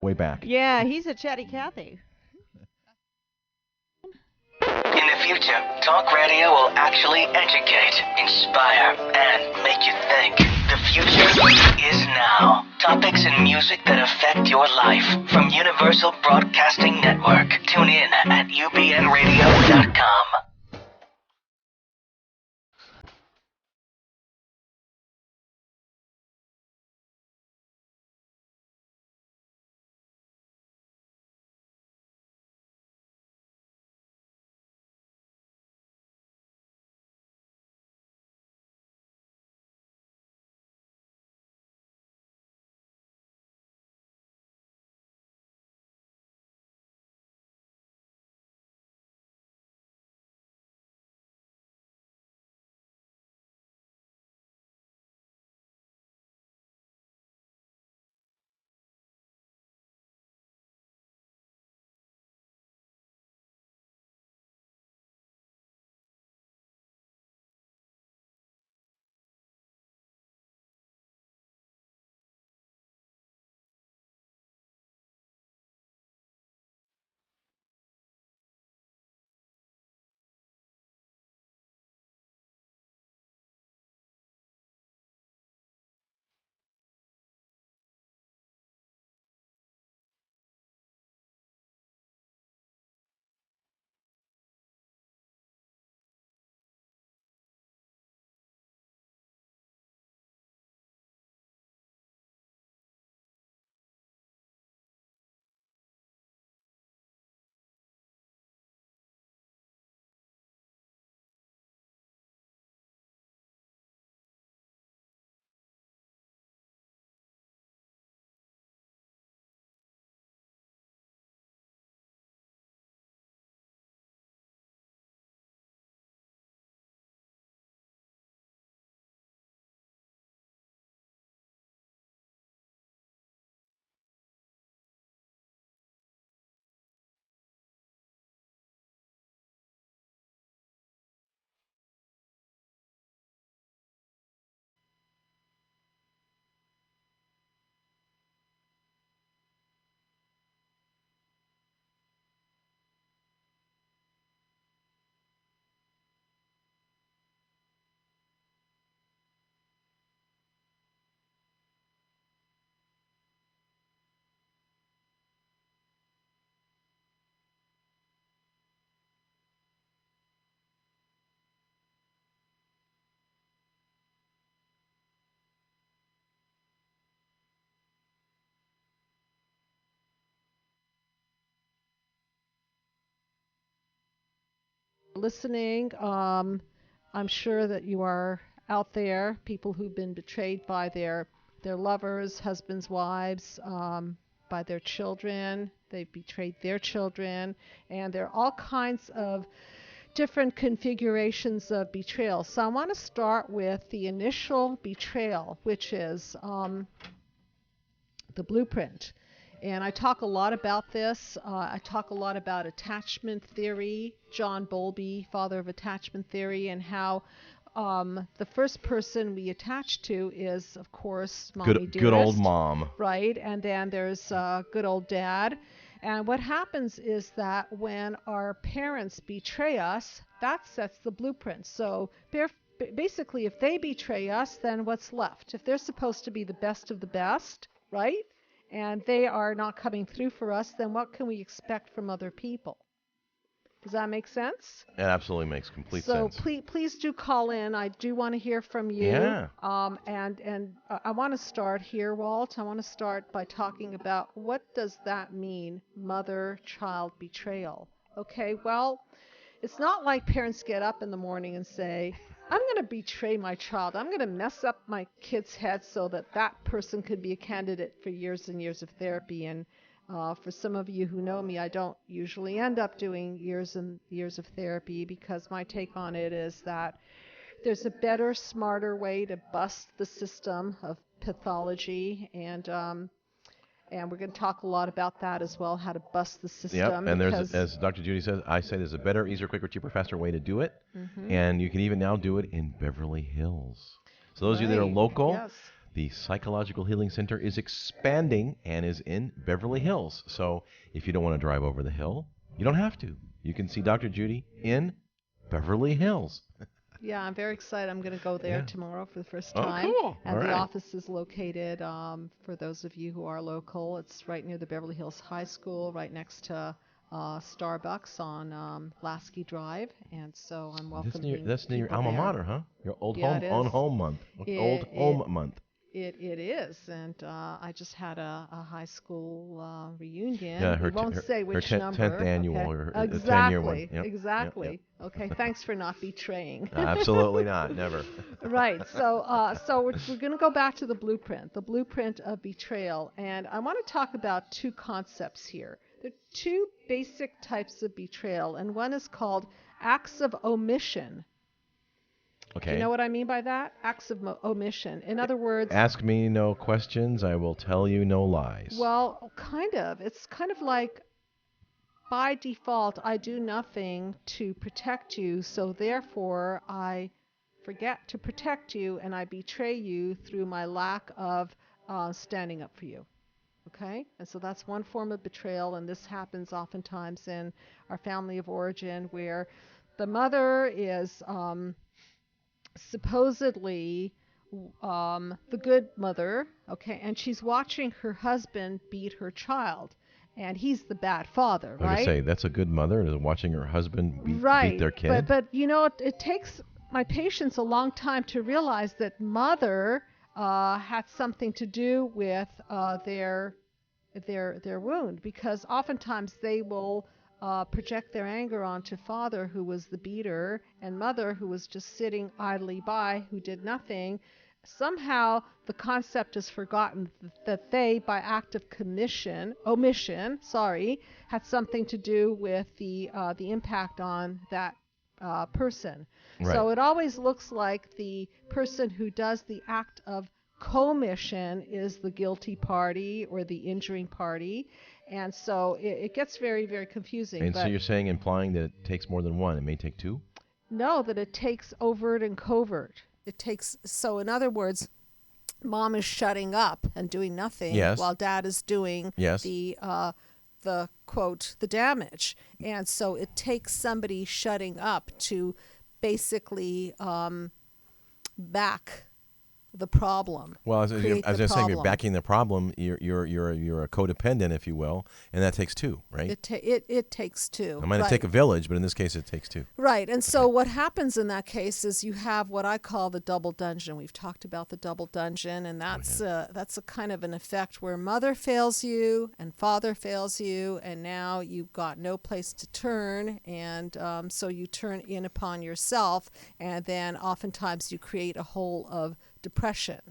way back. Yeah, he's a chatty Cathy. In the future, talk radio will actually educate, inspire, and make you think. The future is now. Topics and music that affect your life. From Universal Broadcasting Network. Tune in at ubnradio.com. Listening. I'm sure that you are out there, people who've been betrayed by their lovers, husbands, wives, by their children. They've betrayed their children, and there are all kinds of different configurations of betrayal. So I want to start with the initial betrayal, which is the blueprint. And I talk a lot about this. I talk a lot about attachment theory, John Bowlby, father of attachment theory, and how the first person we attach to is, of course, mommy dearest. Good old mom. Right, and then there's good old dad. And what happens is that when our parents betray us, that sets the blueprint. So basically, if they betray us, then what's left? If they're supposed to be the best of the best, right? And they are not coming through for us, then what can we expect from other people? Does that make sense? It absolutely makes complete sense. So please do call in. I do want to hear from you. Yeah. And I want to start here, Walt. I want to start by talking about what does that mean, mother-child betrayal. Okay, well, it's not like parents get up in the morning and say, I'm going to betray my child. I'm going to mess up my kid's head so that that person could be a candidate for years and years of therapy. And for some of you who know me, I don't usually end up doing years and years of therapy because my take on it is that there's a better, smarter way to bust the system of pathology, and we're going to talk a lot about that as well, how to bust the system. Yep, and there's, as Dr. Judy says, I say there's a better, easier, quicker, cheaper, faster way to do it. Mm-hmm. And you can even now do it in Beverly Hills. So those of you that are local, yes. The Psychological Healing Center is expanding and is in Beverly Hills. So if you don't want to drive over the hill, you don't have to. You can see Dr. Judy in Beverly Hills. Yeah, I'm very excited. I'm going to go there Yeah. tomorrow for the first Oh, time. cool. And All the right. office is located, for those of you who are local, it's right near the Beverly Hills High School, right next to Starbucks on Lasky Drive. And so I'm welcoming That's near your people alma there. mater, huh? Your old Yeah, home it on is. home month. Old It, home it, month. it is. And I just had a high school reunion. Yeah, We won't say her which 10th number. annual, Okay. or a 10-year one. Exactly. Yep. Exactly. Okay. Thanks for not betraying. Absolutely not. Never. Right. So we're going to go back to the blueprint of betrayal, and I want to talk about two concepts here. There are two basic types of betrayal, and one is called acts of omission. Okay. Do you know what I mean by that? Acts of omission. In other words, Ask me no questions. I will tell you no lies. well, kind of. It's kind of like by default, I do nothing to protect you, so therefore I forget to protect you and I betray you through my lack of standing up for you. Okay? And so that's one form of betrayal, and this happens oftentimes in our family of origin where the mother is supposedly the good mother, okay, and she's watching her husband beat her child. And he's the bad father, Like I right? say, that's a good mother is watching her husband beat their kid. But you know, it takes my patients a long time to realize that mother had something to do with their wound, because oftentimes they will project their anger onto father, who was the beater, and mother, who was just sitting idly by, who did nothing. Somehow the concept is forgotten that they, by act of omission, had something to do with the impact on that person. Right. So it always looks like the person who does the act of commission is the guilty party or the injuring party, and so it gets very, very confusing. And so you're saying, implying that it takes more than one. It may take two? No, that it takes overt and covert. So in other words, mom is shutting up and doing nothing, yes, while dad is doing yes, the quote, the damage. And so it takes somebody shutting up to basically back the problem. Well, as I was saying, you're backing the problem. You're a codependent, if you will, and that takes two, right? It takes two. It might take a village, but in this case, it takes two. Right, and so what happens in that case is you have what I call the double dungeon. We've talked about the double dungeon, and that's a kind of an effect where mother fails you and father fails you, and now you've got no place to turn, and so you turn in upon yourself, and then oftentimes you create a hole of depression.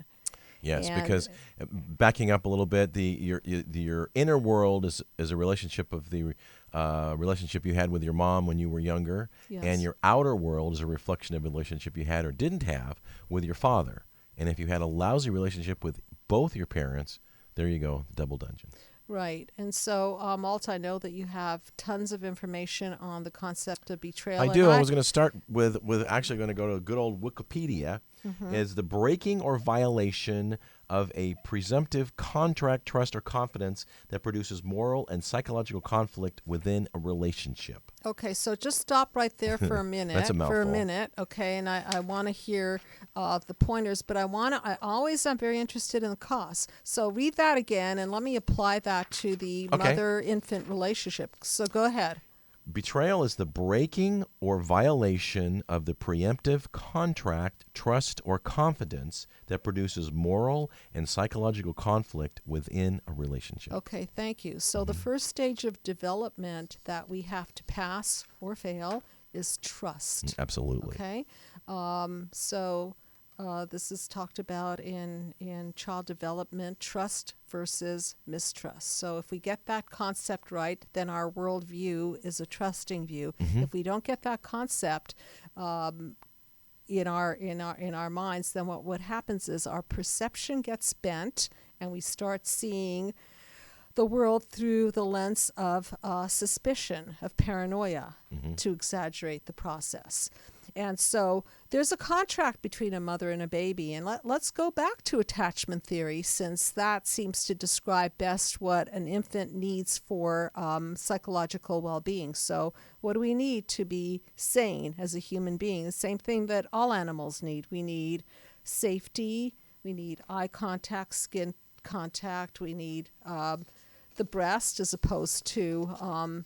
Yes, because backing up a little bit, your inner world is a relationship of the relationship you had with your mom when you were younger, yes, and your outer world is a reflection of a relationship you had or didn't have with your father. And if you had a lousy relationship with both your parents, there you go, double dungeon. Right. And so, Alt, I know that you have tons of information on the concept of betrayal. I do. I was going to start with actually going to go to good old Wikipedia. Mm-hmm. Is the breaking or violation of a presumptive contract, trust, or confidence that produces moral and psychological conflict within a relationship. Okay, so just stop right there for a minute. That's a mouthful. For a minute, okay, and I want to hear the pointers, but I'm very interested in the costs. So read that again, and let me apply that to the mother-infant relationship. So go ahead. Betrayal is the breaking or violation of the preemptive contract, trust, or confidence that produces moral and psychological conflict within a relationship. Okay, thank you. So the first stage of development that we have to pass or fail is trust. Absolutely. Okay, this is talked about in child development, trust versus mistrust. So if we get that concept right, then our worldview is a trusting view. Mm-hmm. If we don't get that concept in our minds, then what happens is our perception gets bent, and we start seeing the world through the lens of suspicion, of paranoia, mm-hmm. to exaggerate the process. And so there's a contract between a mother and a baby. And let's go back to attachment theory, since that seems to describe best what an infant needs for psychological well-being. So what do we need to be sane as a human being? The same thing that all animals need. We need safety. We need eye contact, skin contact. We need the breast as opposed to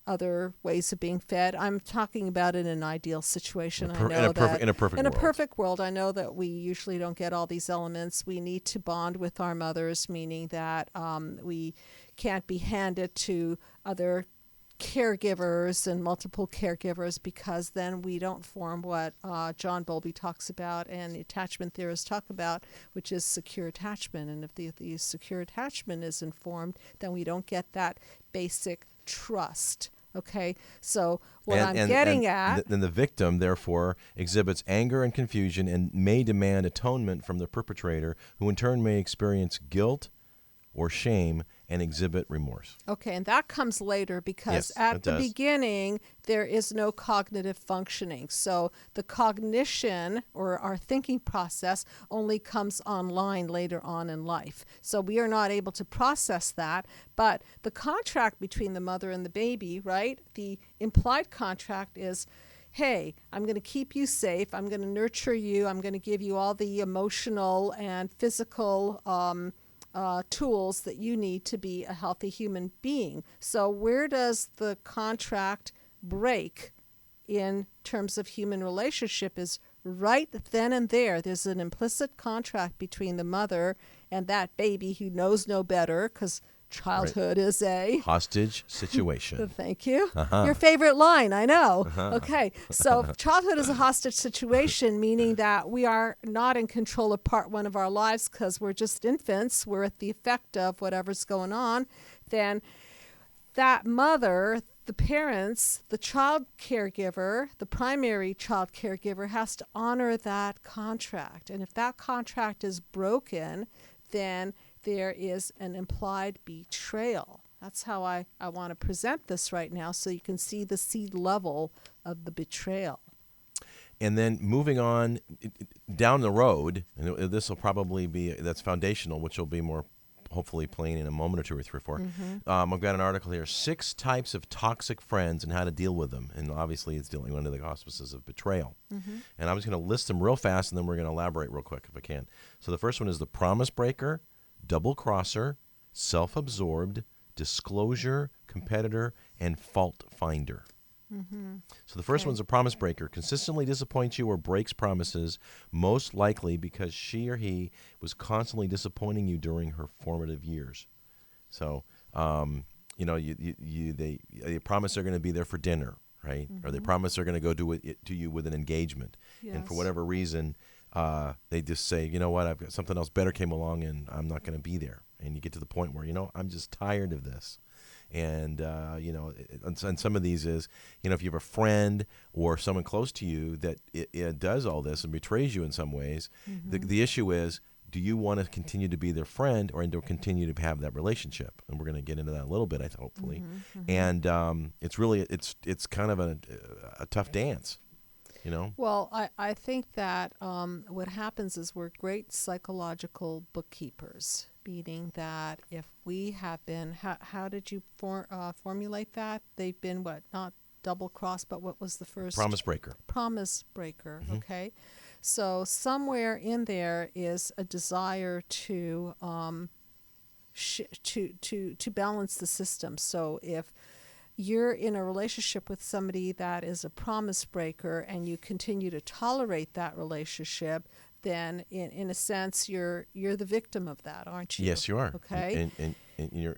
other ways of being fed. I'm talking about in an ideal situation. In a perfect world, I know that we usually don't get all these elements. We need to bond with our mothers, meaning that we can't be handed to other caregivers and multiple caregivers, because then we don't form what John Bowlby talks about and the attachment theorists talk about, which is secure attachment. And if the secure attachment isn't formed, then we don't get that basic trust. Okay, so then the victim, therefore, exhibits anger and confusion and may demand atonement from the perpetrator, who in turn may experience guilt or shame and exhibit remorse. Okay, and that comes later, because at the beginning there is no cognitive functioning. So the cognition, or our thinking process, only comes online later on in life. So we are not able to process that. But the contract between the mother and the baby, right? The implied contract is, hey, I'm going to keep you safe. I'm going to nurture you. I'm going to give you all the emotional and physical tools that you need to be a healthy human being. So where does the contract break in terms of human relationship is right then and there. There's an implicit contract between the mother and that baby who knows no better, because childhood is a hostage situation. Thank you. Your favorite line, I know. Okay, so childhood is a hostage situation, meaning that we are not in control of part one of our lives because we're just infants. We're at the effect of whatever's going on. Then that mother, the parents, the child caregiver, the primary child caregiver has to honor that contract. And if that contract is broken, then there is an implied betrayal. That's how I want to present this right now, so you can see the seed level of the betrayal. And then moving on down the road, and this will probably be, that's foundational, which will be more hopefully plain in a moment or two or three or four. I've got an article here, 6 types of toxic friends and how to deal with them. And obviously it's dealing under the auspices of betrayal. And I'm just going to list them real fast, and then we're going to elaborate real quick if I can. So the first one is the promise breaker, double crosser, self-absorbed, disclosure, competitor, and fault finder. So the first one's a promise breaker. Consistently disappoints you or breaks promises, most likely because she or he was constantly disappointing you during her formative years. So, they promise they're going to be there for dinner, right? Or they promise they're going to go do it to you with an engagement. Yes. And for whatever reason, they just say, you know what, I've got something else better came along and I'm not going to be there. And you get to the point where, I'm just tired of this. And, and some of these is, if you have a friend or someone close to you that it does all this and betrays you in some ways, the issue is, do you want to continue to be their friend or continue to have that relationship? And we're going to get into that a little bit, hopefully. And it's really, it's kind of a tough dance. Well, I think that what happens is we're great psychological bookkeepers, meaning that if we have been, how did you formulate that? They've been what? Not double cross, but what was the first? Promise breaker. Promise breaker. Okay, so somewhere in there is a desire to balance the system. So if you're in a relationship with somebody that is a promise breaker and you continue to tolerate that relationship, then in a sense you're the victim of that, aren't you? Yes, you are. Okay. And you're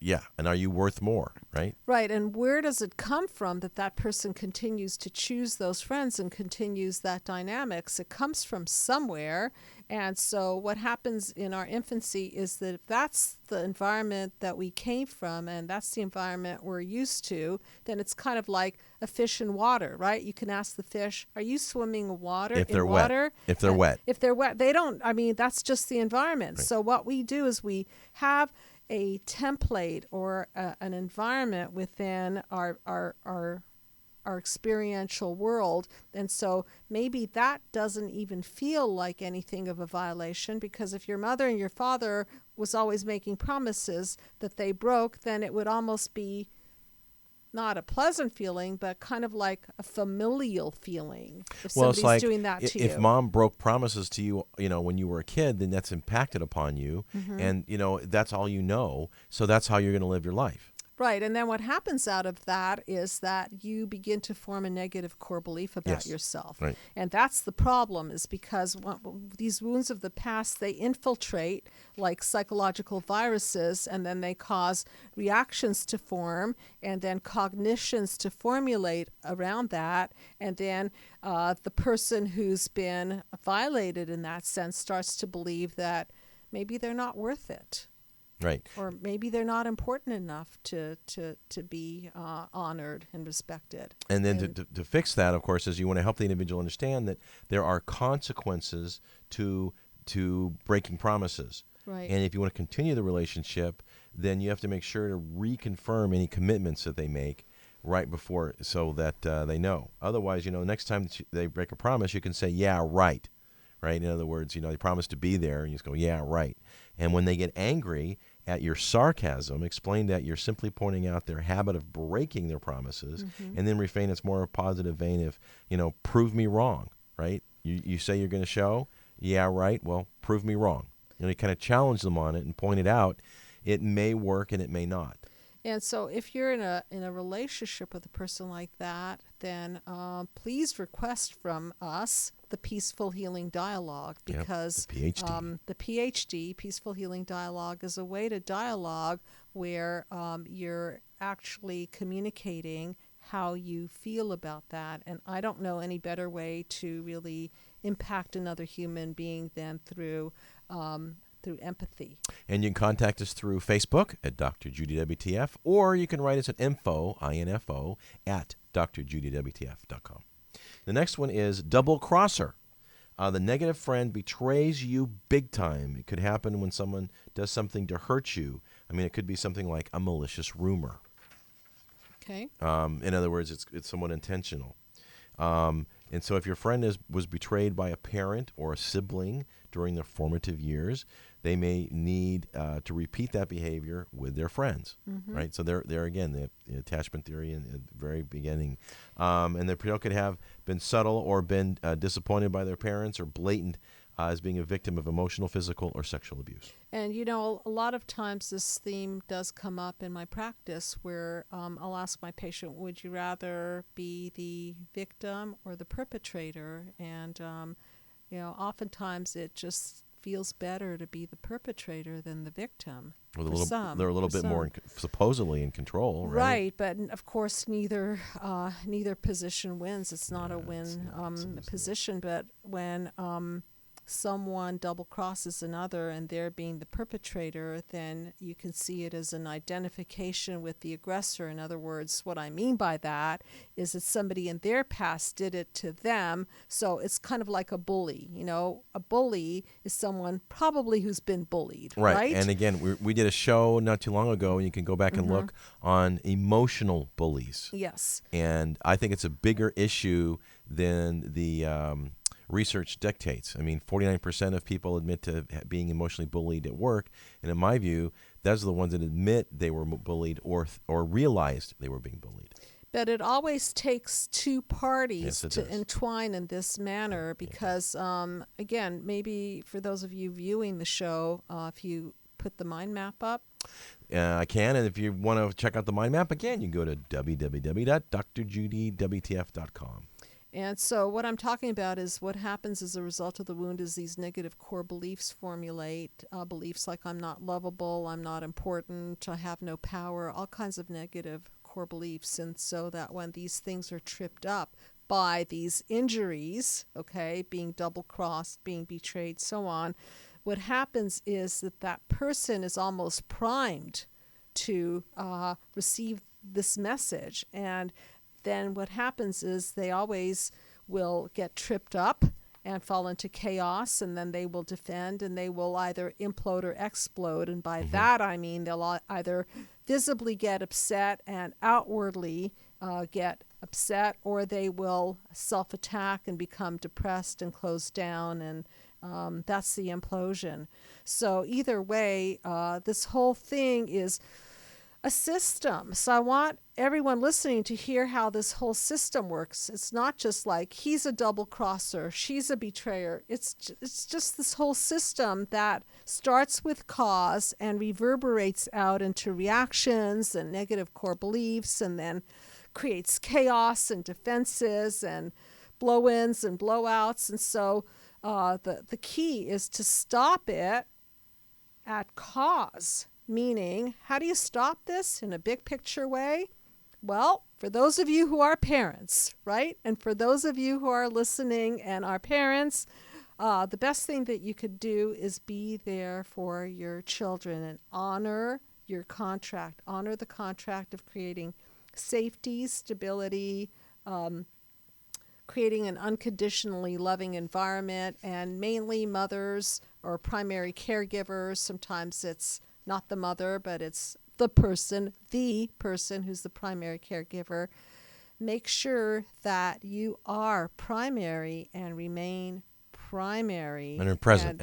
yeah. And are you worth more, right? Right. And where does it come from that person continues to choose those friends and continues that dynamics? It comes from somewhere. And so what happens in our infancy is that if that's the environment that we came from and that's the environment we're used to, then it's kind of like a fish in water, right? You can ask the fish, are you swimming in water? If they're wet. If they're wet. If they're wet, they don't, that's just the environment. Right. So what we do is we have a template or an environment within our our experiential world. And so maybe that doesn't even feel like anything of a violation, because if your mother and your father was always making promises that they broke, then it would almost be not a pleasant feeling, but kind of like a familial feeling if Well, it's somebody's like doing that to if you. mom broke promises to you, when you were a kid, then that's impacted upon you, and that's all you know. So that's how you're going to live your life. Right. And then what happens out of that is that you begin to form a negative core belief about Yes. yourself. Right. And that's the problem, is because these wounds of the past, they infiltrate like psychological viruses, and then they cause reactions to form, and then cognitions to formulate around that. And then the person who's been violated in that sense starts to believe that maybe they're not worth it. Right. Or maybe they're not important enough to be honored and respected. And then to fix that, of course, is you want to help the individual understand that there are consequences to breaking promises. Right. And if you want to continue the relationship, then you have to make sure to reconfirm any commitments that they make right before, so that they know. Otherwise, next time that they break a promise, you can say, yeah, right. Right? In other words, they promised to be there, and you just go, yeah, right. And when they get angry at your sarcasm, explain that you're simply pointing out their habit of breaking their promises, and then refrain it's more a positive vein of, prove me wrong, right? You say you're going to show, yeah, right, well, prove me wrong. You kind of challenge them on it and point it out. It may work and it may not. And so if you're in a relationship with a person like that, then please request from us the Peaceful Healing Dialogue, because the Ph.D. The Ph.D., Peaceful Healing Dialogue, is a way to dialogue where you're actually communicating how you feel about that. And I don't know any better way to really impact another human being than through empathy. And you can contact us through Facebook at Dr. Judy WTF, or you can write us at info at drjudywtf.com. The next one is double crosser. The negative friend betrays you big time. It could happen when someone does something to hurt you. I mean, it could be something like a malicious rumor. Okay. In other words, it's somewhat intentional. And so if your friend was betrayed by a parent or a sibling during their formative years, they may need to repeat that behavior with their friends, right? So there again, the attachment theory in the very beginning. And the parent could have been subtle or been disappointed by their parents, or blatant as being a victim of emotional, physical, or sexual abuse. And, a lot of times this theme does come up in my practice, where I'll ask my patient, would you rather be the victim or the perpetrator? And, oftentimes it just feels better to be the perpetrator than the victim. They're a little bit more supposedly in control, right? Right, but of course neither position wins. It's not a win position. But when someone double crosses another and they're being the perpetrator, then you can see it as an identification with the aggressor. In other words, what I mean by that is that somebody in their past did it to them. So it's kind of like a bully. A bully is someone probably who's been bullied, right? And again, we did a show not too long ago, and you can go back and look on emotional bullies. Yes. And I think it's a bigger issue than the research dictates. I mean, 49% of people admit to being emotionally bullied at work, and in my view, those are the ones that admit they were bullied or realized they were being bullied. But it always takes two parties to does. entwine in this manner, because, again, maybe for those of you viewing the show, if you put the mind map up. I can, and if you want to check out the mind map, again, you can go to www.drjudywtf.com. And so what I'm talking about is what happens as a result of the wound is these negative core beliefs formulate, beliefs like I'm not lovable, I'm not important, I have no power, all kinds of negative core beliefs. And so that when these things are tripped up by these injuries, being double-crossed, being betrayed, so on, what happens is that person is almost primed to receive this message. And then what happens is they always will get tripped up and fall into chaos, and then they will defend, and they will either implode or explode. And by that I mean they'll either visibly get upset and outwardly get upset, or they will self-attack and become depressed and close down, and that's the implosion. So either way, this whole thing is a system. So I want everyone listening to hear how this whole system works. It's not just like he's a double crosser, she's a betrayer. It's just this whole system that starts with cause and reverberates out into reactions and negative core beliefs, and then creates chaos and defenses and blow-ins and blowouts. And so the key is to stop it at cause. Meaning, how do you stop this in a big picture way? Well, for those of you who are parents, right? And for those of you who are listening and are parents, the best thing that you could do is be there for your children and honor your contract. Honor the contract of creating safety, stability, creating an unconditionally loving environment, and mainly mothers or primary caregivers. Sometimes it's not the mother, but it's the person who's the primary caregiver. Make sure that you are primary and remain primary. And present.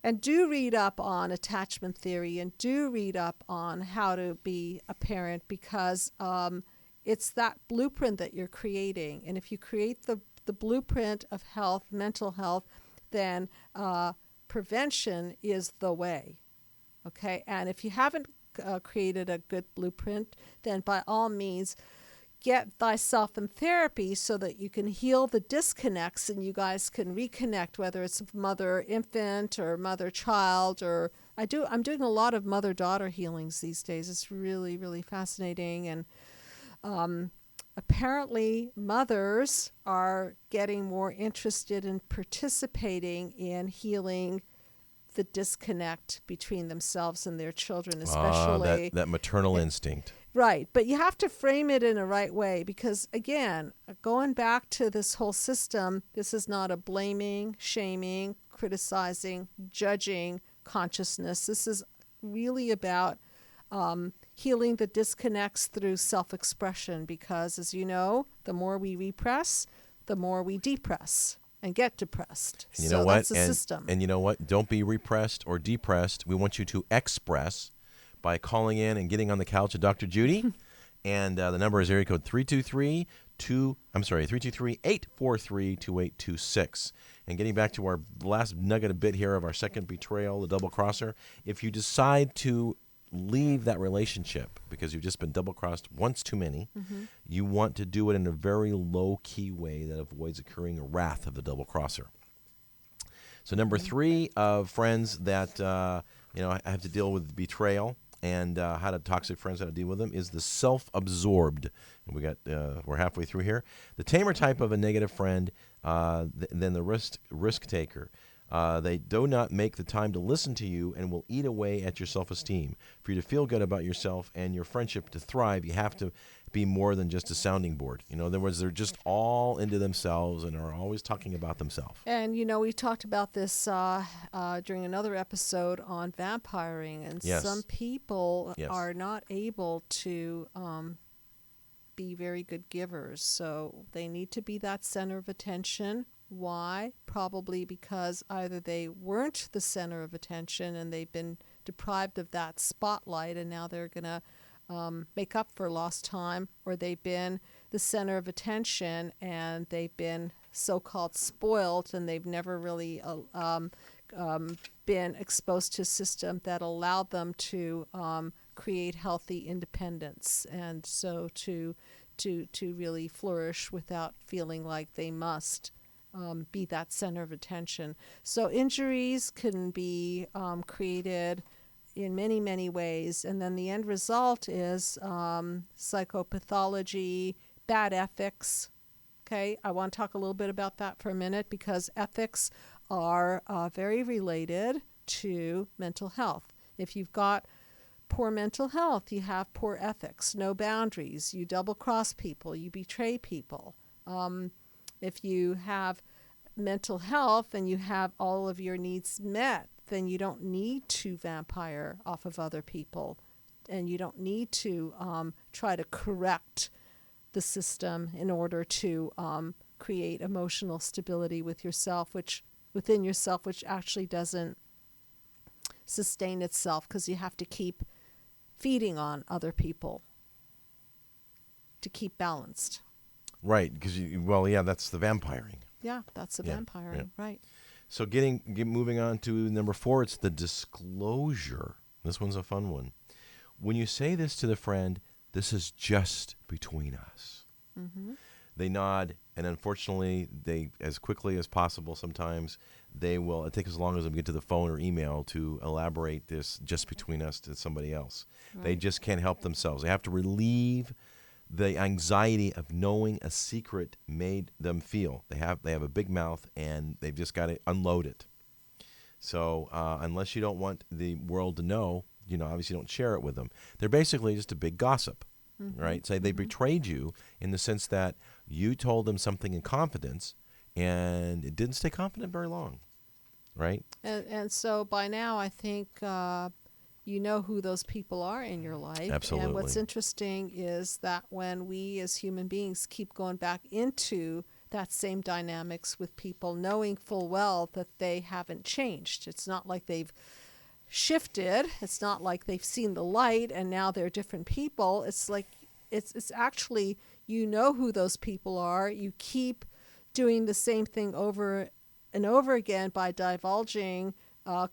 And do read up on attachment theory, and do read up on how to be a parent, because it's that blueprint that you're creating. And if you create the blueprint of health, mental health, then prevention is the way. Okay, and if you haven't created a good blueprint, then by all means, get thyself in therapy so that you can heal the disconnects and you guys can reconnect, whether it's mother-infant or mother-child, or I'm doing a lot of mother-daughter healings these days. It's really, really fascinating. And apparently mothers are getting more interested in participating in healing the disconnect between themselves and their children, especially that maternal instinct. Right, but you have to frame it in a right way, because again, going back to this whole system, this is not a blaming, shaming, criticizing, judging consciousness. This is really about healing the disconnects through self-expression, because as you know, the more we repress, the more we depress and get depressed. And you know what? That's the system. And you know what? Don't be repressed or depressed. We want you to express by calling in and getting on the couch with Dr. Judy. And the number is area code 323-843-2826. And getting back to our last nugget a bit here of our second betrayal, the double crosser, if you decide to leave that relationship because you've just been double-crossed once too many, you want to do it in a very low-key way that avoids incurring the wrath of the double-crosser. So number three of friends that I have to deal with betrayal and how to toxic friends, how to deal with them, is the self-absorbed. And we're halfway through here. The tamer type of a negative friend, then the risk taker. They do not make the time to listen to you and will eat away at your self-esteem. For you to feel good about yourself and your friendship to thrive, you have to be more than just a sounding board. In other words, they're just all into themselves and are always talking about themselves. And, we talked about this during another episode on vampiring. And some people are not able to be very good givers. So they need to be that center of attention. Why? Probably because either they weren't the center of attention and they've been deprived of that spotlight, and now they're going to make up for lost time, or they've been the center of attention and they've been so-called spoiled and they've never really been exposed to a system that allowed them to create healthy independence, and so to really flourish without feeling like they must be that center of attention. So injuries can be created in many, many ways. And then the end result is psychopathology, bad ethics. Okay, I want to talk a little bit about that for a minute, because ethics are very related to mental health. If you've got poor mental health, you have poor ethics, no boundaries, you double-cross people, you betray people. If you have mental health and you have all of your needs met, then you don't need to vampire off of other people, and you don't need to try to correct the system in order to create emotional stability within yourself, which actually doesn't sustain itself, because you have to keep feeding on other people to keep balanced. Right, because that's the vampiring. Yeah, that's the vampiring, right. So moving on to number 4, it's the disclosure. This one's a fun one. When you say this to the friend, this is just between us. Mm-hmm. They nod, and unfortunately, they, as quickly as possible, sometimes they will. It takes as long as them to get to the phone or email to elaborate this just between us to somebody else. Right. They just can't help themselves. They have to relieve the anxiety of knowing a secret made them feel. They have a big mouth, and they've just got to unload it. So unless you don't want the world to know, obviously don't share it with them. They're basically just a big gossip, right? Say they betrayed you in the sense that you told them something in confidence, and it didn't stay confident very long, right? And so by now, I think you know who those people are in your life. Absolutely. And what's interesting is that when we as human beings keep going back into that same dynamics with people, knowing full well that they haven't changed. It's not like they've shifted. It's not like they've seen the light and now they're different people. It's like it's actually, who those people are. You keep doing the same thing over and over again by divulging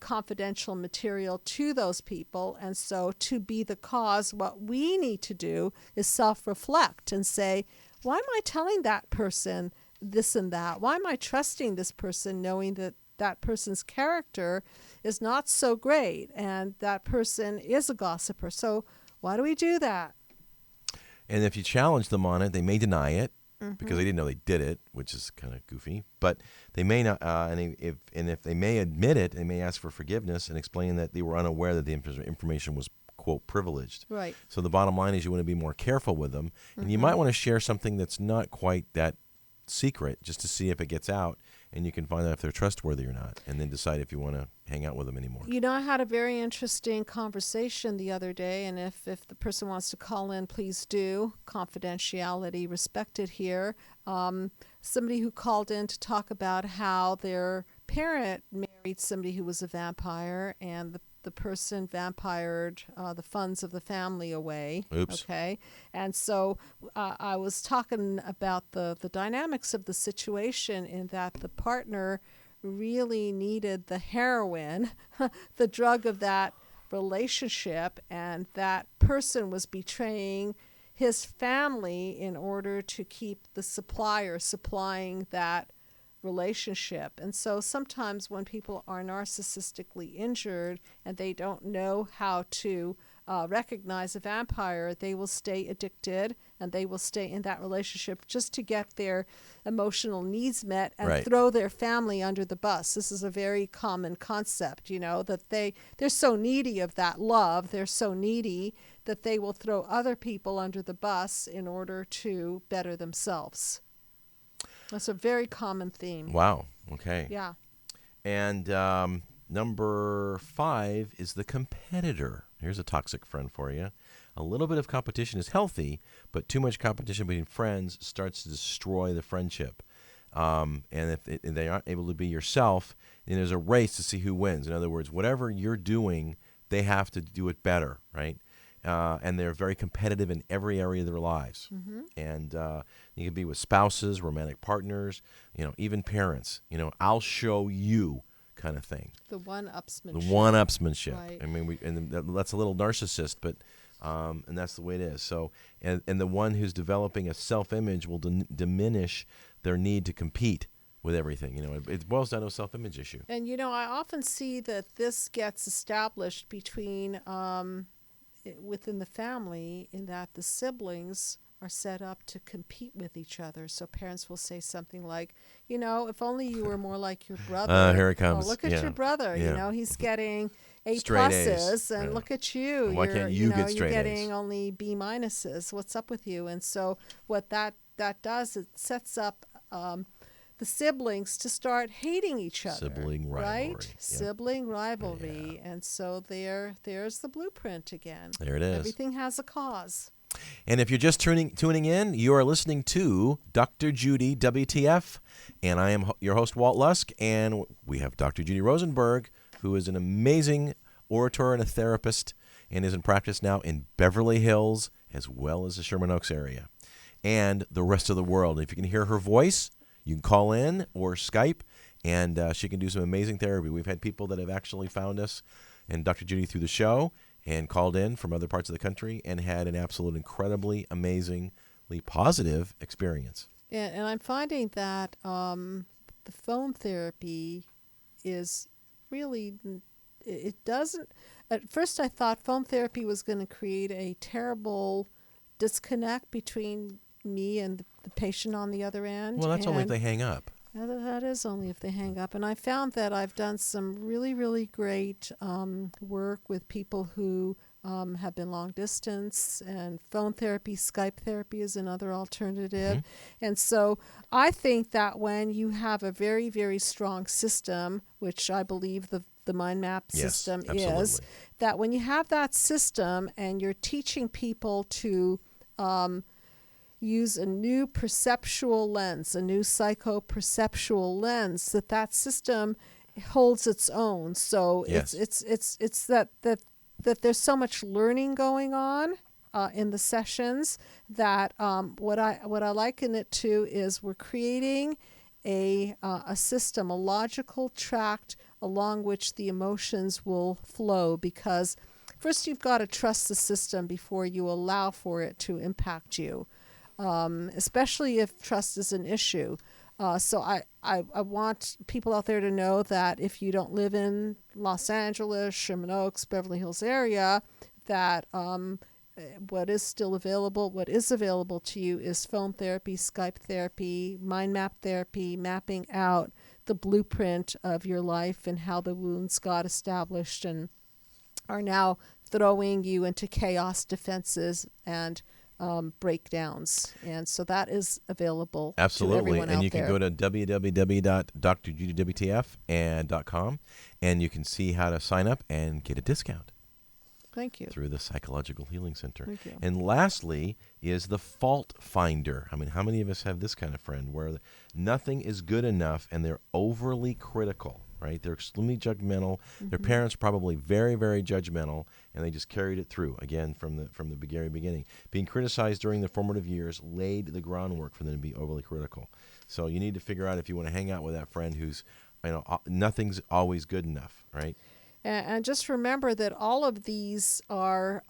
confidential material to those people. And so to be the cause, what we need to do is self-reflect and say, why am I telling that person this and that? Why am I trusting this person knowing that that person's character is not so great and that person is a gossiper? So why do we do that? And if you challenge them on it, they may deny it because they didn't know they did it, which is kind of goofy. But they may not, and if they may admit it, they may ask for forgiveness and explain that they were unaware that the information was, quote, privileged. Right. So the bottom line is you want to be more careful with them, and you might want to share something that's not quite that secret just to see if it gets out, and you can find out if they're trustworthy or not, and then decide if you want to hang out with them anymore. I had a very interesting conversation the other day, and if the person wants to call in, please do. Confidentiality respected here. Somebody who called in to talk about how their parent married somebody who was a vampire, and the person vampired the funds of the family away. Oops. Okay. And so I was talking about the dynamics of the situation, in that the partner really needed the heroin, the drug of that relationship, and that person was betraying his family in order to keep the supplier supplying that relationship. And so sometimes when people are narcissistically injured and they don't know how to recognize a vampire, they will stay addicted and they will stay in that relationship just to get their emotional needs met and throw their family under the bus. This is a very common concept, that they're so needy of that love. They're so needy that they will throw other people under the bus in order to better themselves. That's a very common theme. Wow. Okay. Yeah. And number 5 is the competitor. Here's a toxic friend for you. A little bit of competition is healthy, but too much competition between friends starts to destroy the friendship. And if they aren't able to be yourself, then there's a race to see who wins. In other words, whatever you're doing, they have to do it better, right? And they're very competitive in every area of their lives. And you can be with spouses, romantic partners, even parents. I'll show you kind of thing. The one-upsmanship. The one-upsmanship. Right. I mean, that's a little narcissist, but and that's the way it is. So, and the one who's developing a self-image will diminish their need to compete with everything. It boils down to a self-image issue. And I often see that this gets established between within the family, in that the siblings are set up to compete with each other. So parents will say something like, if only you were more like your brother. Here it comes. Oh, look at your brother. He's getting A Straight pluses, A's. and look at you. Why can't you get straight You're getting A's? only B minuses. What's up with you? And so what that does, it sets up the siblings to start hating each other. Sibling rivalry. Right? Yep. Sibling rivalry. Yeah. And so there's the blueprint again. There it is. Everything has a cause. And if you're just tuning in, you are listening to Dr. Judy, WTF, and I am your host, Walt Lusk, and we have Dr. Judy Rosenberg, who is an amazing orator and a therapist, and is in practice now in Beverly Hills, as well as the Sherman Oaks area, and the rest of the world. And if you can hear her voice, you can call in or Skype, and she can do some amazing therapy. We've had people that have actually found us and Dr. Judy through the show and called in from other parts of the country and had an absolute incredibly, amazingly positive experience. And I'm finding that the phone therapy is really, it doesn't, at first I thought phone therapy was going to create a terrible disconnect between me and the patient on the other end. Well, that's only if they hang up. That is only if they hang up. And I found that I've done some really, really great work with people who have been long distance, and phone therapy, Skype therapy is another alternative. Mm-hmm. And so I think that when you have a very, very strong system, which I believe the mind map system is, that when you have that system and you're teaching people to use a new perceptual lens, a new psycho-perceptual lens, that system holds its own. So it's that there's so much learning going on in the sessions that what I liken it to is we're creating a system, a logical tract along which the emotions will flow, because first you've got to trust the system before you allow for it to impact you. Especially if trust is an issue. So I want people out there to know that if you don't live in Los Angeles, Sherman Oaks, Beverly Hills area, that what is available to you is phone therapy, Skype therapy, mind map therapy, mapping out the blueprint of your life and how the wounds got established and are now throwing you into chaos defenses and breakdowns. And so that is available to everyone out there. And you can go to www.drjudywtf.com and you can see how to sign up and get a discount. Thank you. Through the Psychological Healing Center. Thank you. And lastly is the fault finder. I mean, how many of us have this kind of friend where nothing is good enough and they're overly critical, right? They're extremely judgmental. Mm-hmm. Their parents probably very, very judgmental, and they just carried it through, again, from the very beginning. Being criticized during the formative years laid the groundwork for them to be overly critical. So you need to figure out if you want to hang out with that friend who's, nothing's always good enough, right? And just remember that all of these are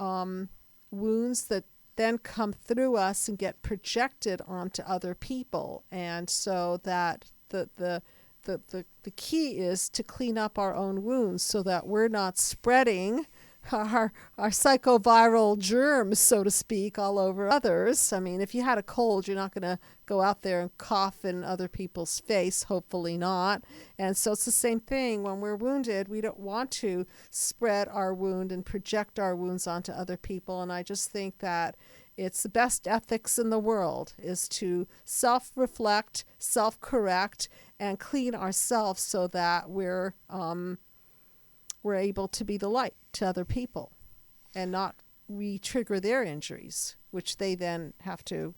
wounds that then come through us and get projected onto other people. And so that the key is to clean up our own wounds so that we're not spreading our psychoviral germs, so to speak, all over others. I mean, if you had a cold, you're not going to go out there and cough in other people's face, hopefully not. And so it's the same thing. When we're wounded, we don't want to spread our wound and project our wounds onto other people. And I just think that it's the best ethics in the world is to self-reflect, self-correct, and clean ourselves so that we're able to be the light to other people and not re-trigger their injuries, which they then have to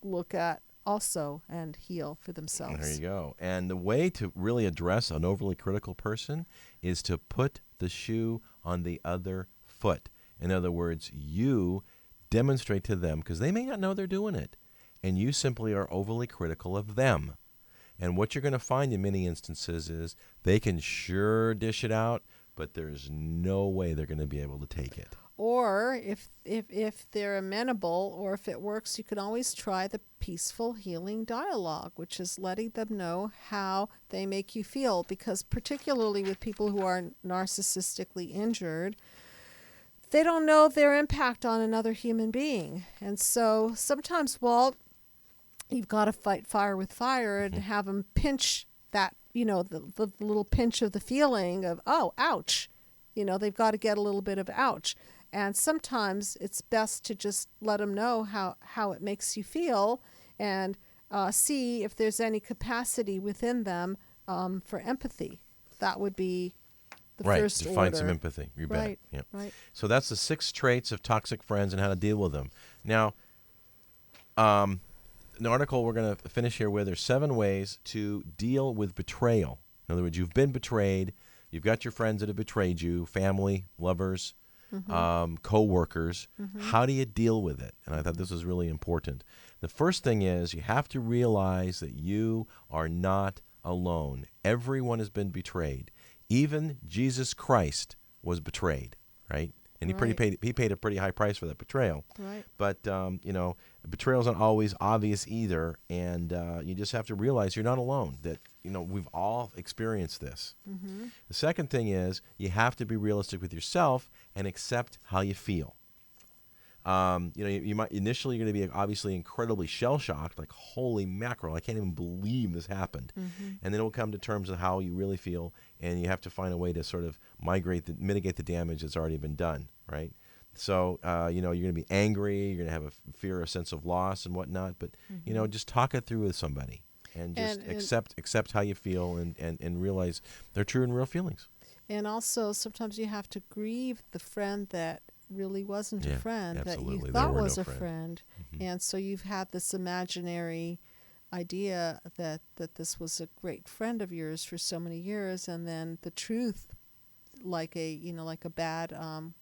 look at also and heal for themselves. There you go. And the way to really address an overly critical person is to put the shoe on the other foot. In other words, you demonstrate to them, because they may not know they're doing it, and you simply are overly critical of them. And what you're going to find in many instances is they can sure dish it out, but there's no way they're going to be able to take it. Or if they're amenable, or if it works, you can always try the peaceful healing dialogue, which is letting them know how they make you feel. Because particularly with people who are narcissistically injured, they don't know their impact on another human being. And so sometimes, Walt, you've got to fight fire with fire and have them pinch that, the little pinch of the feeling of, oh, ouch. They've got to get a little bit of ouch. And sometimes it's best to just let them know how it makes you feel and see if there's any capacity within them for empathy. That would be the first order. Right, to find some empathy. You bet. Right, yeah. Right. So that's the 6 traits of toxic friends and how to deal with them. Now, the article we're going to finish here with are 7 ways to deal with betrayal. In other words, you've been betrayed. You've got your friends that have betrayed you, family, lovers, co-workers. How do you deal with it? And I thought this was really important. The first thing is you have to realize that you are not alone. Everyone has been betrayed. Even Jesus Christ was betrayed, right? And he paid a pretty high price for that betrayal. Right. But, betrayal isn't always obvious either. And you just have to realize you're not alone, that, we've all experienced this. The second thing is you have to be realistic with yourself and accept how you feel. You might initially you're going to be obviously incredibly shell-shocked, like, holy mackerel, I can't even believe this happened. And then it will come to terms of how you really feel, and you have to find a way to sort of mitigate the damage that's already been done, right? So, you're going to be angry, you're going to have a sense of loss and whatnot, but, just talk it through with somebody and just accept how you feel and realize they're true and real feelings. And also, sometimes you have to grieve the friend that really wasn't a friend, absolutely. that you thought was a friend. And so you've had this imaginary idea that this was a great friend of yours for so many years, and then the truth, like a bad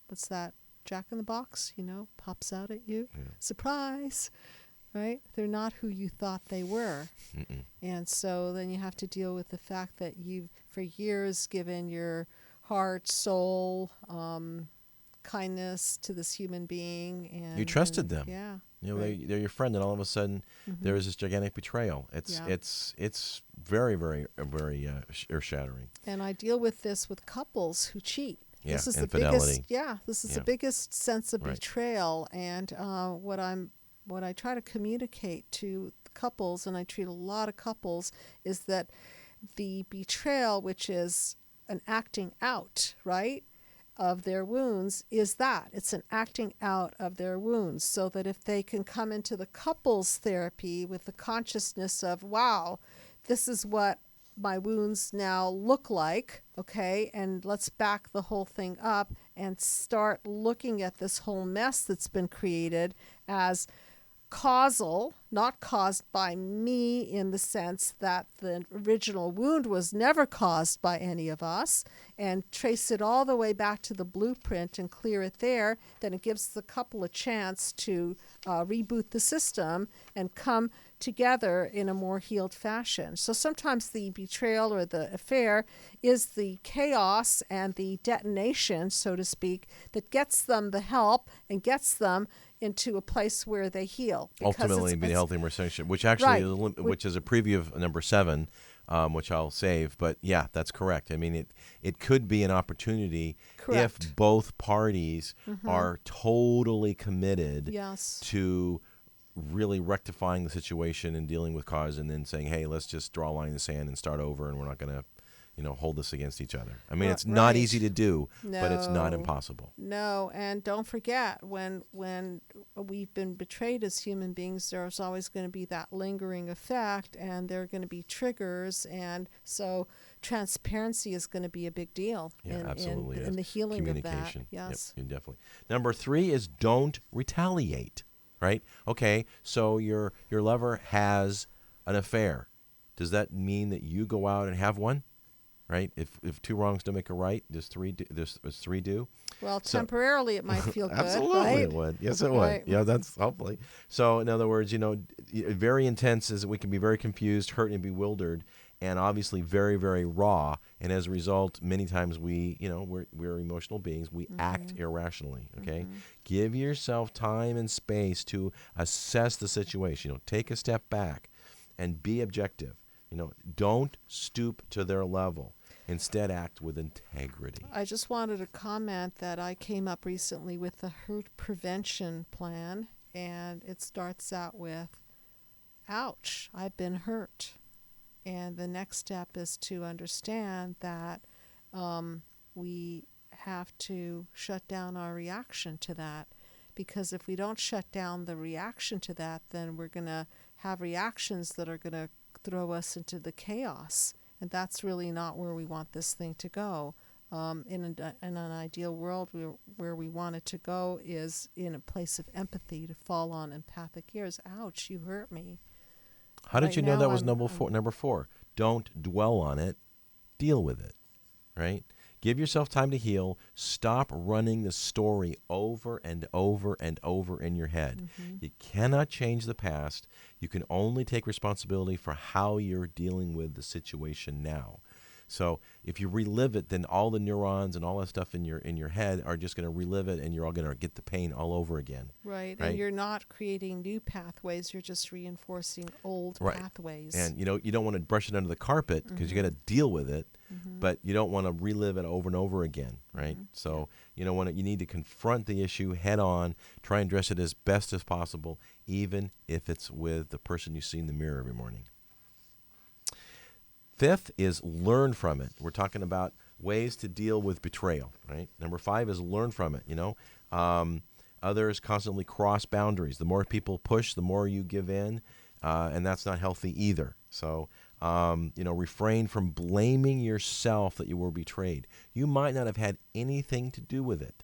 what's that, Jack in the Box, pops out at you. Surprise, right? They're not who you thought they were. And so then you have to deal with the fact that you've for years given your heart, soul, kindness to this human being, and you trusted them. Yeah, they're your friend, and all of a sudden there is this gigantic betrayal. It's very, very, very earth-shattering. And I deal with this with couples who cheat. Yeah, this is infidelity. This is the biggest sense of betrayal, and what I try to communicate to couples, and I treat a lot of couples, is that the betrayal, which is an acting out, right, of their wounds, is that it's an acting out of their wounds, so that if they can come into the couples therapy with the consciousness of, wow, this is what my wounds now look like, okay, and let's back the whole thing up and start looking at this whole mess that's been created as causal, not caused by me in the sense that the original wound was never caused by any of us, and trace it all the way back to the blueprint and clear it there. Then it gives the couple a chance to reboot the system and come together in a more healed fashion. So sometimes the betrayal or the affair is the chaos and the detonation, so to speak, that gets them the help and gets them into a place where they heal. Ultimately, be a healthy relationship, which actually which is a preview of number 7, which I'll save. But yeah, that's correct. I mean, it could be an opportunity if both parties are totally committed to really rectifying the situation and dealing with cause, and then saying, hey, let's just draw a line in the sand and start over, and we're not going to hold this against each other. I mean, it's not easy to do, but it's not impossible. No, and don't forget, when we've been betrayed as human beings, there's always going to be that lingering effect, and there are going to be triggers, and so transparency is going to be a big deal in the healing of that. Communication. Yes. Yep, definitely. Number 3 is don't retaliate, right? Okay, so your lover has an affair. Does that mean that you go out and have one? Right? If 2 wrongs don't make a right, does 3 do? Well, temporarily it might feel good, absolutely, right? it would. Yes, it would. Yeah, that's hopefully. So, in other words, very intense is that we can be very confused, hurt, and bewildered, and obviously very, very raw. And as a result, many times we're emotional beings. We act irrationally. Okay, give yourself time and space to assess the situation. Take a step back and be objective. Don't stoop to their level. Instead, act with integrity. I just wanted to comment that I came up recently with a hurt prevention plan, and it starts out with, ouch, I've been hurt. And the next step is to understand that we have to shut down our reaction to that. Because if we don't shut down the reaction to that, then we're going to have reactions that are going to throw us into the chaos. And that's really not where we want this thing to go. in an ideal world where we want it to go is in a place of empathy, to fall on empathic ears. Ouch, you hurt me. How did Right you know now that was number four? Don't dwell on it. Deal with it, right? Give yourself time to heal. Stop running the story over and over and over in your head. You cannot change the past. You can only take responsibility for how you're dealing with the situation now. So if you relive it, then all the neurons and all that stuff in your head are just going to relive it, and you're all going to get the pain all over again. Right, and you're not creating new pathways. You're just reinforcing old pathways. And you don't want to brush it under the carpet because you got to deal with it, but you don't want to relive it over and over again, right? So you need to confront the issue head on, try and address it as best as possible, even if it's with the person you see in the mirror every morning. Fifth is learn from it. We're talking about ways to deal with betrayal, right? Number 5 is learn from it. Others constantly cross boundaries. The more people push, the more you give in, and that's not healthy either. So, refrain from blaming yourself that you were betrayed. You might not have had anything to do with it.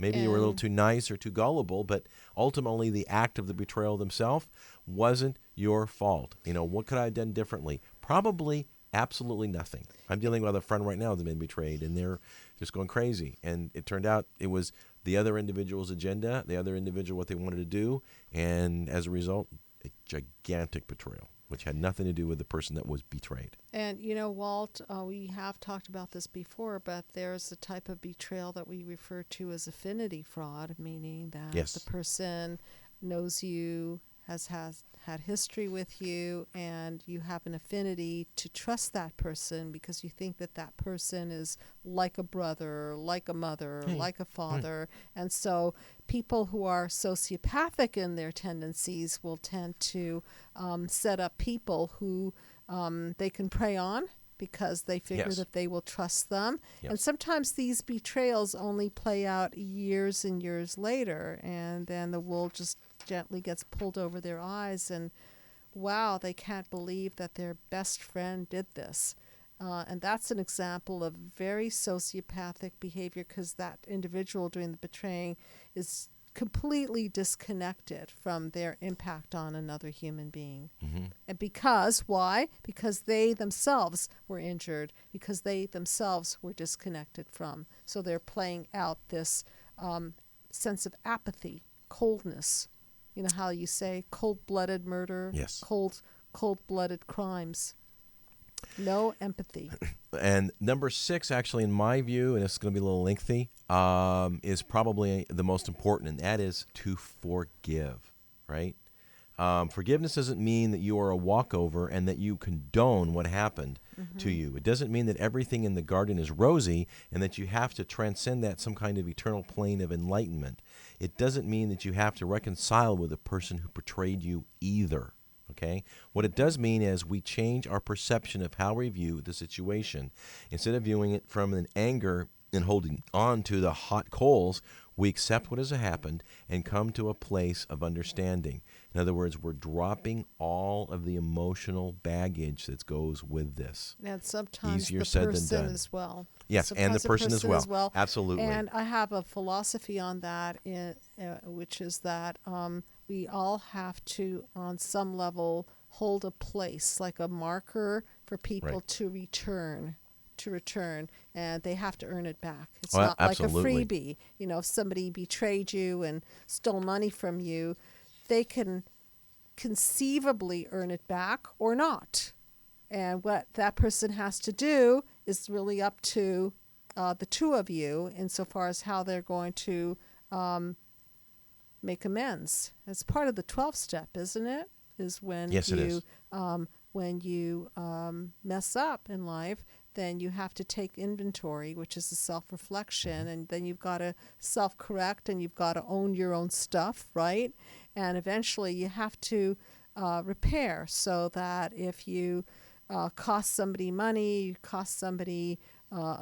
Maybe you were a little too nice or too gullible, but ultimately the act of the betrayal themselves wasn't your fault. What could I have done differently? Probably absolutely nothing. I'm dealing with a friend right now that's been betrayed, and they're just going crazy. And it turned out it was the other individual's agenda, the other individual, what they wanted to do, and as a result, a gigantic betrayal, which had nothing to do with the person that was betrayed. And, Walt, we have talked about this before, but there's a type of betrayal that we refer to as affinity fraud, meaning that the person knows you, has had history with you, and you have an affinity to trust that person because you think that person is like a brother, like a mother, like a father. And so people who are sociopathic in their tendencies will tend to set up people who they can prey on because they figure that they will trust them. And sometimes these betrayals only play out years and years later, and then the wool just gently gets pulled over their eyes, and wow, they can't believe that their best friend did this. And that's an example of very sociopathic behavior because that individual doing the betraying is completely disconnected from their impact on another human being. And why? Because they themselves were injured, because they themselves were disconnected from. So they're playing out this sense of apathy, coldness. You know how you say cold-blooded murder? Yes. Cold-blooded crimes. No empathy. And number 6, actually, in my view, and it's going to be a little lengthy, is probably the most important, and that is to forgive, right? Forgiveness doesn't mean that you are a walkover and that you condone what happened to you. It doesn't mean that everything in the garden is rosy and that you have to transcend that some kind of eternal plane of enlightenment. It doesn't mean that you have to reconcile with the person who betrayed you either. Okay? What it does mean is we change our perception of how we view the situation. Instead of viewing it from an anger and holding on to the hot coals, we accept what has happened and come to a place of understanding. In other words, we're dropping all of the emotional baggage that goes with this. And sometimes easier the said than person done. as well. Yes, sometimes and the person as well. Absolutely. And I have a philosophy on that, which is that we all have to, on some level, hold a place, like a marker for people to return, and they have to earn it back. It's not absolutely. like a freebie. If somebody betrayed you and stole money from you, they can conceivably earn it back or not. And what that person has to do is really up to the two of you insofar as how they're going to make amends. It's part of the 12th step, isn't it? Is when it is. When you mess up in life, then you have to take inventory, which is a self-reflection, and then you've got to self-correct, and you've got to own your own stuff, right? And eventually you have to repair, so that if you cost somebody money, you cost somebody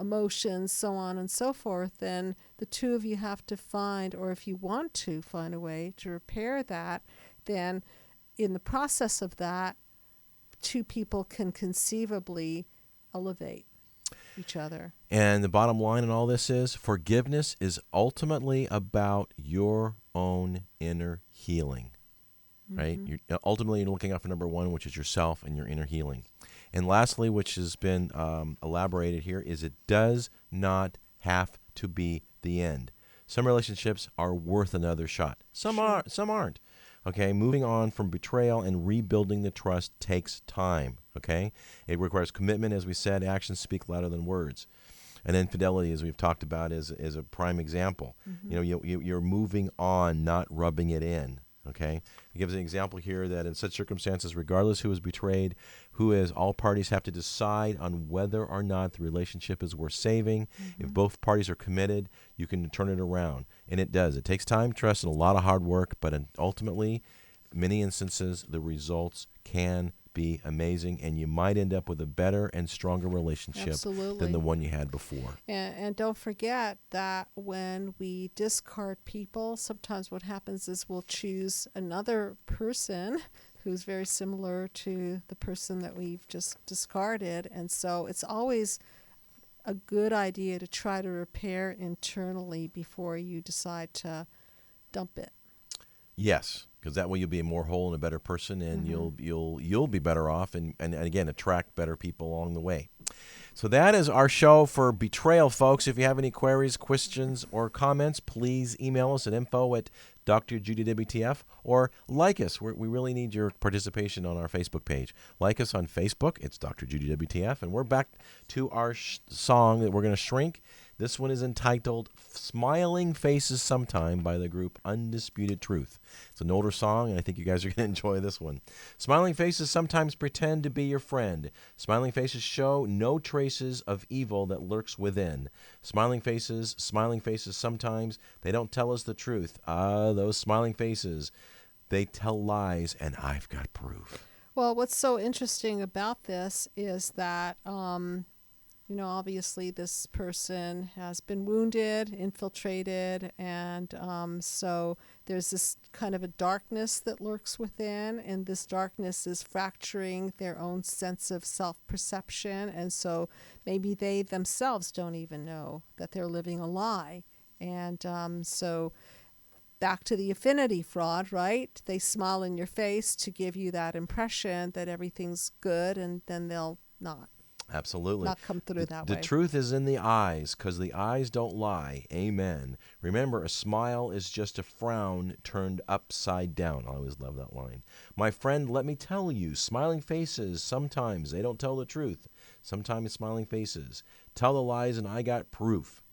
emotions, so on and so forth, then the two of you have to find, or if you want to find a way to repair that, then in the process of that, two people can conceivably elevate each other. And the bottom line in all this is forgiveness is ultimately about your own inner healing, right? Ultimately, you're looking out for number one, which is yourself and your inner healing. And lastly, which has been elaborated here, is it does not have to be the end. Some relationships are worth another shot. Some Sure. are, some aren't. Okay, moving on from betrayal and rebuilding the trust takes time. Okay, it requires commitment, as we said. Actions speak louder than words. And infidelity, as we've talked about, is a prime example. You know, you're moving on, not rubbing it in. Okay, it gives an example here that in such circumstances, regardless who is betrayed, all parties have to decide on whether or not the relationship is worth saving. If both parties are committed, you can turn it around, and it does. It takes time, trust, and a lot of hard work, but ultimately, many instances, the results can be amazing, and you might end up with a better and stronger relationship Absolutely. than the one you had before. And don't forget that when we discard people, sometimes what happens is we'll choose another person who's very similar to the person that we've just discarded. And so it's always a good idea to try to repair internally before you decide to dump it. Yes, because that way you'll be a more whole and a better person, and you'll be better off, and again attract better people along the way. So that is our show for betrayal, folks. If you have any queries, questions, or comments, please email us at info@DrJudyWTF or like us. We really need your participation on our Facebook page. Like us on Facebook. It's Dr. Judy WTF, and we're back to our song that we're going to shrink. This one is entitled Smiling Faces Sometime by the group Undisputed Truth. It's an older song, and I think you guys are going to enjoy this one. Smiling faces sometimes pretend to be your friend. Smiling faces show no traces of evil that lurks within. Smiling faces sometimes, they don't tell us the truth. Those smiling faces, they tell lies, and I've got proof. Well, what's so interesting about this is that obviously this person has been wounded, infiltrated, and so there's this kind of a darkness that lurks within, and this darkness is fracturing their own sense of self-perception, and so maybe they themselves don't even know that they're living a lie. And so back to the affinity fraud, right? They smile in your face to give you that impression that everything's good, and then they'll not. Absolutely. Not come through that way. The truth is in the eyes, because the eyes don't lie. Amen. Remember, a smile is just a frown turned upside down. I always love that line. My friend, let me tell you, smiling faces, sometimes they don't tell the truth. Sometimes smiling faces tell the lies, and I got proof.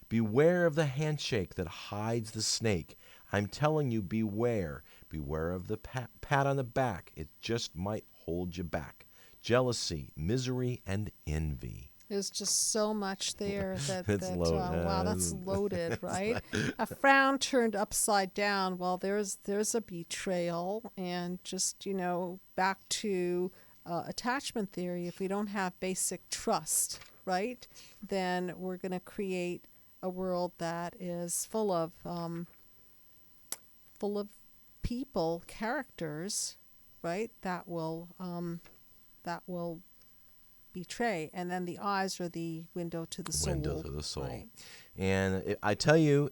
Beware of the handshake that hides the snake. I'm telling you, beware. Beware of the pat on the back. It just might hold you back. Jealousy, misery, and envy. There's just so much there that wow, that's loaded, right? A frown turned upside down. Well, there's a betrayal, and just back to attachment theory. If we don't have basic trust, right, then we're going to create a world that is full of people, characters, right, that will betray, and then the eyes are the window to the soul. Window to the soul. Right. And I tell you,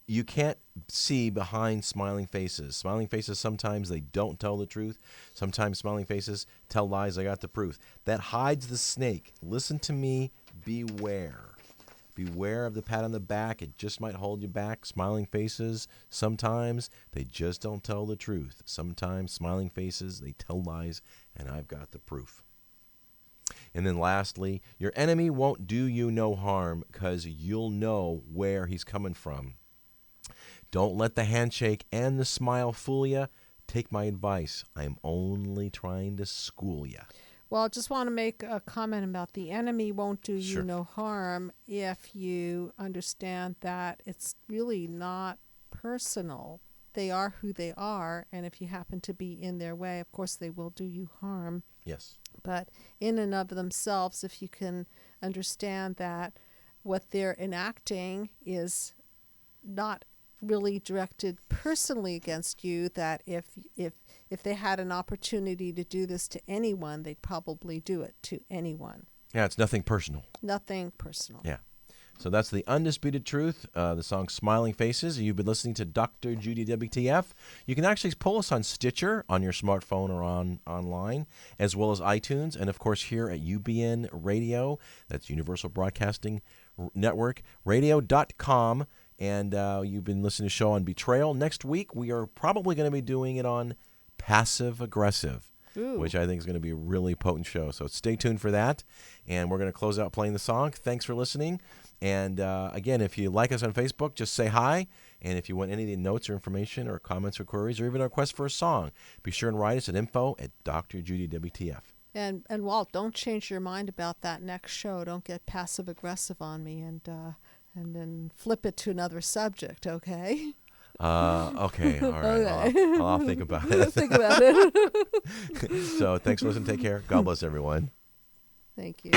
you can't see behind smiling faces. Smiling faces, sometimes they don't tell the truth. Sometimes smiling faces tell lies. I got the proof. That hides the snake. Listen to me. Beware. Beware of the pat on the back. It just might hold you back. Smiling faces, sometimes they just don't tell the truth. Sometimes smiling faces, they tell lies, and I've got the proof. And then lastly, your enemy won't do you no harm because you'll know where he's coming from. Don't let the handshake and the smile fool you. Take my advice. I'm only trying to school you. Well, I just want to make a comment about the enemy won't do Sure. you no harm if you understand that it's really not personal. They are who they are, and if you happen to be in their way, of course they will do you harm. Yes. But in and of themselves, if you can understand that what they're enacting is not really directed personally against you, that if they had an opportunity to do this to anyone, they'd probably do it to anyone. Yeah, it's nothing personal. Nothing personal. Yeah. So that's the undisputed truth. The song Smiling Faces. You've been listening to Dr. Judy WTF. You can actually pull us on Stitcher on your smartphone or online, as well as iTunes, and of course here at UBN Radio. That's Universal Broadcasting Network, radio.com. And you've been listening to the show on Betrayal. Next week, we are probably going to be doing it on passive aggressive. Ooh. Which I think is going to be a really potent show. So stay tuned for that. And we're going to close out playing the song. Thanks for listening. And again, if you like us on Facebook, just say hi. And if you want any of the notes or information or comments or queries or even a request for a song, be sure and write us at info@DrJudyWTF. And Walt, don't change your mind about that next show. Don't get passive aggressive on me and then flip it to another subject, okay? Okay, all right. Okay. I'll think about it. Think about it. So thanks for listening. Take care. God bless everyone. Thank you.